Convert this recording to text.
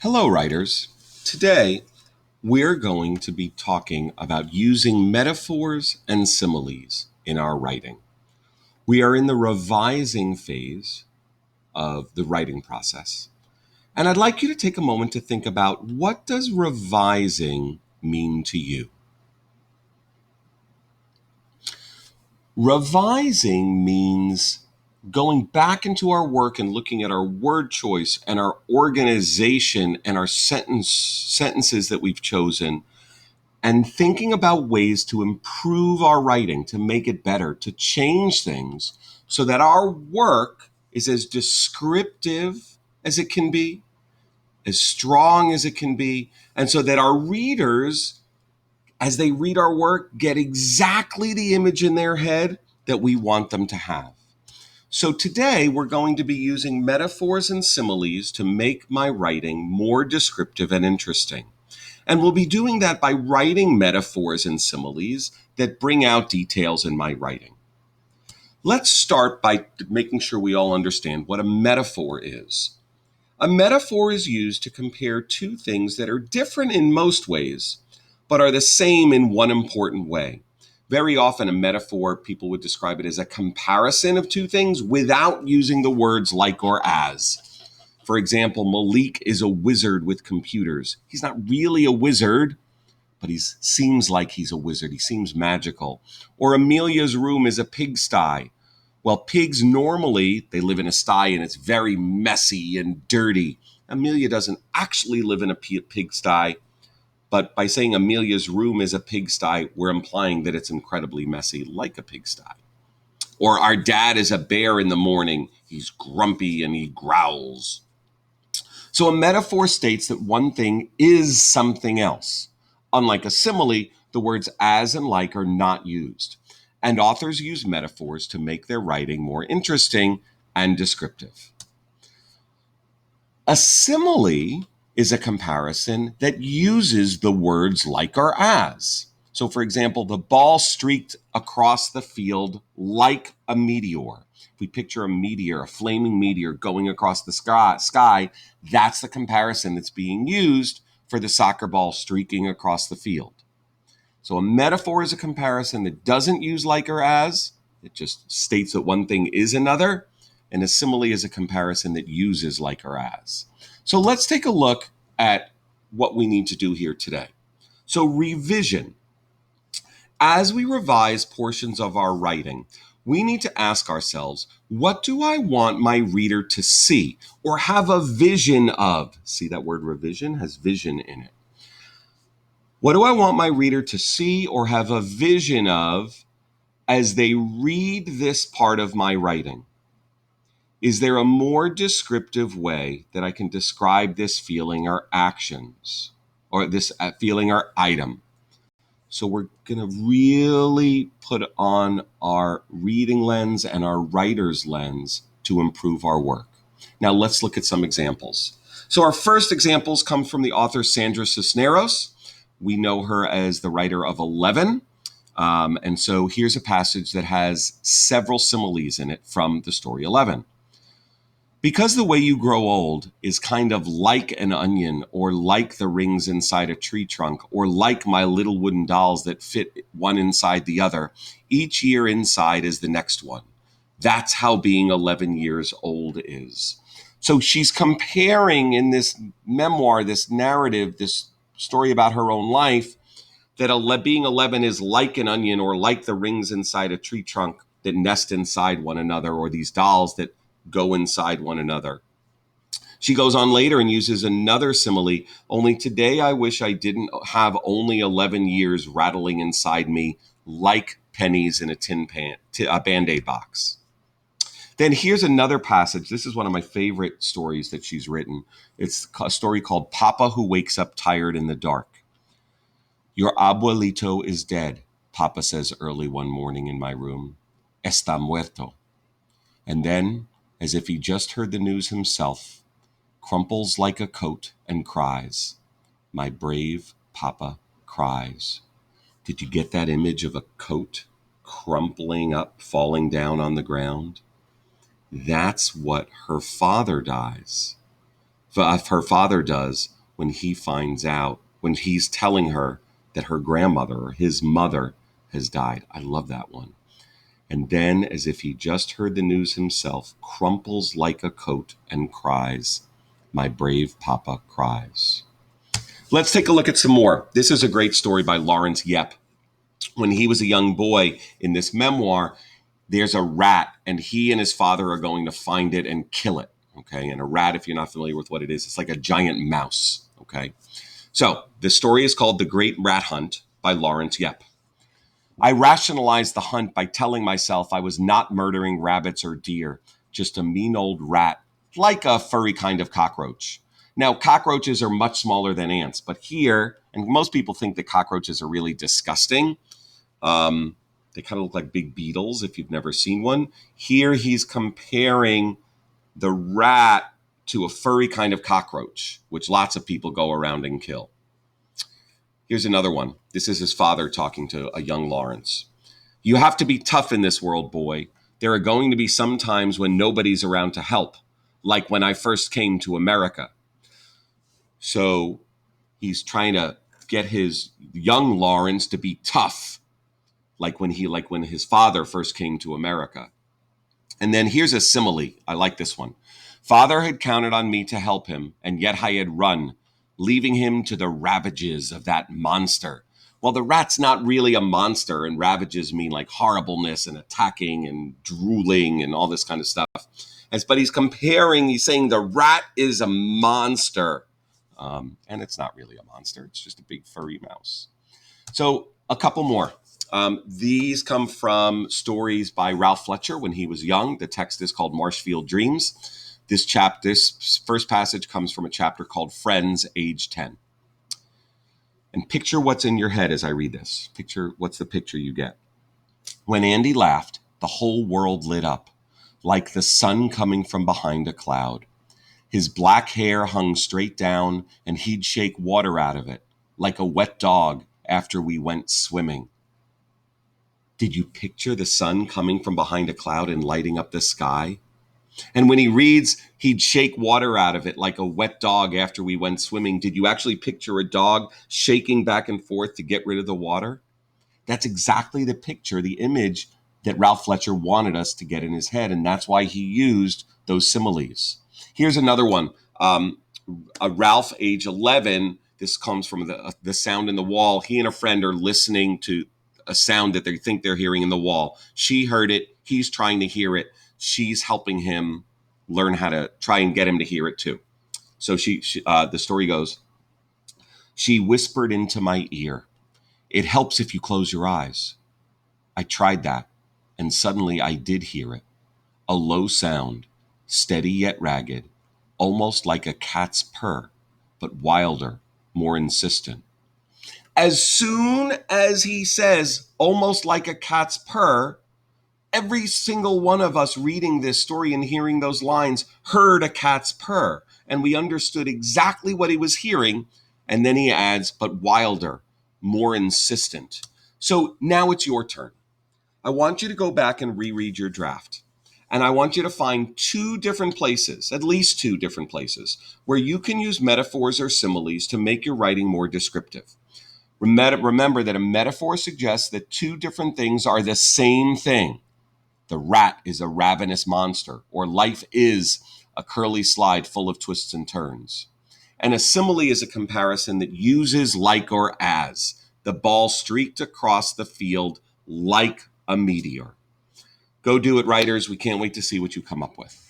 Hello, writers. Today, we're going to be talking about using metaphors and similes in our writing. We are in the revising phase of the writing process. And I'd like you to take a moment to think about, what does revising mean to you? Revising means going back into our work and looking at our word choice and our organization and our sentences that we've chosen, and thinking about ways to improve our writing, to make it better, to change things so that our work is as descriptive as it can be, as strong as it can be, and so that our readers, as they read our work, get exactly the image in their head that we want them to have. So today we're going to be using metaphors and similes to make my writing more descriptive and interesting. And we'll be doing that by writing metaphors and similes that bring out details in my writing. Let's start by making sure we all understand what a metaphor is. A metaphor is used to compare two things that are different in most ways, but are the same in one important way. Very often, a metaphor, people would describe it as a comparison of two things without using the words like or as. For example, Malik is a wizard with computers. He's not really a wizard, but he seems like he's a wizard. He seems magical. Or Amelia's room is a pigsty. Well, pigs normally, they live in a sty and it's very messy and dirty. Amelia doesn't actually live in a pigsty, but by saying Amelia's room is a pigsty, we're implying that it's incredibly messy, like a pigsty. Or our dad is a bear in the morning. He's grumpy and he growls. So a metaphor states that one thing is something else. Unlike a simile, the words as and like are not used. And authors use metaphors to make their writing more interesting and descriptive. A simile is a comparison that uses the words like or as. So, for example, the ball streaked across the field like a meteor. If we picture a meteor, a flaming meteor going across the sky, that's the comparison that's being used for the soccer ball streaking across the field. So a metaphor is a comparison that doesn't use like or as. It just states that one thing is another. And a simile is a comparison that uses like or as. So let's take a look at what we need to do here today. So revision. As we revise portions of our writing, we need to ask ourselves, what do I want my reader to see or have a vision of? See, that word revision has vision in it. What do I want my reader to see or have a vision of as they read this part of my writing? Is there a more descriptive way that I can describe this feeling or actions, or this feeling or item? So we're going to really put on our reading lens and our writer's lens to improve our work. Now let's look at some examples. So our first examples come from the author Sandra Cisneros. We know her as the writer of 11. And so here's a passage that has several similes in it from the story 11. Because the way you grow old is kind of like an onion, or like the rings inside a tree trunk, or like my little wooden dolls that fit one inside the other, each year inside is the next one. That's how being 11 years old is. So she's comparing in this memoir, this narrative, this story about her own life, that being 11 is like an onion, or like the rings inside a tree trunk that nest inside one another, or these dolls that go inside one another. She goes on later and uses another simile. Only today I wish I didn't have only 11 years rattling inside me like pennies in a Band-Aid box. Then here's another passage. This is one of my favorite stories that she's written. It's a story called Papa Who Wakes Up Tired in the Dark. Your abuelito is dead, Papa says early one morning in my room. Está muerto. And then, as if he just heard the news himself, crumples like a coat and cries. My brave Papa cries. Did you get that image of a coat crumpling up, falling down on the ground? That's what her father does when he finds out, when he's telling her that her grandmother or his mother has died. I love that one. And then, as if he just heard the news himself, crumples like a coat and cries, "My brave papa cries." Let's take a look at some more. This is a great story by Lawrence Yep. When he was a young boy, in this memoir, there's a rat, and he and his father are going to find it and kill it. Okay. And a rat, if you're not familiar with what it is, it's like a giant mouse. Okay. So the story is called The Great Rat Hunt by Lawrence Yep. I rationalized the hunt by telling myself I was not murdering rabbits or deer, just a mean old rat, like a furry kind of cockroach. Now, cockroaches are much smaller than ants, but here, and most people think that cockroaches are really disgusting. They kind of look like big beetles if you've never seen one. Here, he's comparing the rat to a furry kind of cockroach, which lots of people go around and kill. Here's another one. This is his father talking to a young Lawrence. "You have to be tough in this world, boy. There are going to be some times when nobody's around to help, like when I first came to America." So he's trying to get his young Lawrence to be tough, like when his father first came to America. And then here's a simile. I like this one. "Father had counted on me to help him, and yet I had run, leaving him to the ravages of that monster." Well, the rat's not really a monster, and ravages mean like horribleness and attacking and drooling and all this kind of stuff. But he's saying the rat is a monster. And it's not really a monster. It's just a big furry mouse. So a couple more. These come from stories by Ralph Fletcher when he was young. The text is called Marshfield Dreams. This first passage comes from a chapter called Friends, Age 10. And picture what's in your head as I read this. What's the picture you get? When Andy laughed, the whole world lit up, like the sun coming from behind a cloud. His black hair hung straight down, and he'd shake water out of it, like a wet dog after we went swimming. Did you picture the sun coming from behind a cloud and lighting up the sky? And when he reads, he'd shake water out of it like a wet dog after we went swimming, did you actually picture a dog shaking back and forth to get rid of the water? That's exactly the picture, the image that Ralph Fletcher wanted us to get in his head. And that's why he used those similes. Here's another one. Ralph, age 11, this comes from the sound in the wall. He and a friend are listening to a sound that they think they're hearing in the wall. She heard it. He's trying to hear it. She's helping him learn how to try and get him to hear it too. So the story goes, "She whispered into my ear, 'It helps if you close your eyes.' I tried that, and suddenly I did hear it. A low sound, steady yet ragged, almost like a cat's purr, but wilder, more insistent." As soon as he says, almost like a cat's purr, every single one of us reading this story and hearing those lines heard a cat's purr, and we understood exactly what he was hearing. And then he adds, but wilder, more insistent. So now it's your turn. I want you to go back and reread your draft. And I want you to find two different places, at least two different places, where you can use metaphors or similes to make your writing more descriptive. Remember that a metaphor suggests that two different things are the same thing. The rat is a ravenous monster, or life is a curly slide full of twists and turns. And a simile is a comparison that uses like or as. The ball streaked across the field like a meteor. Go do it, writers. We can't wait to see what you come up with.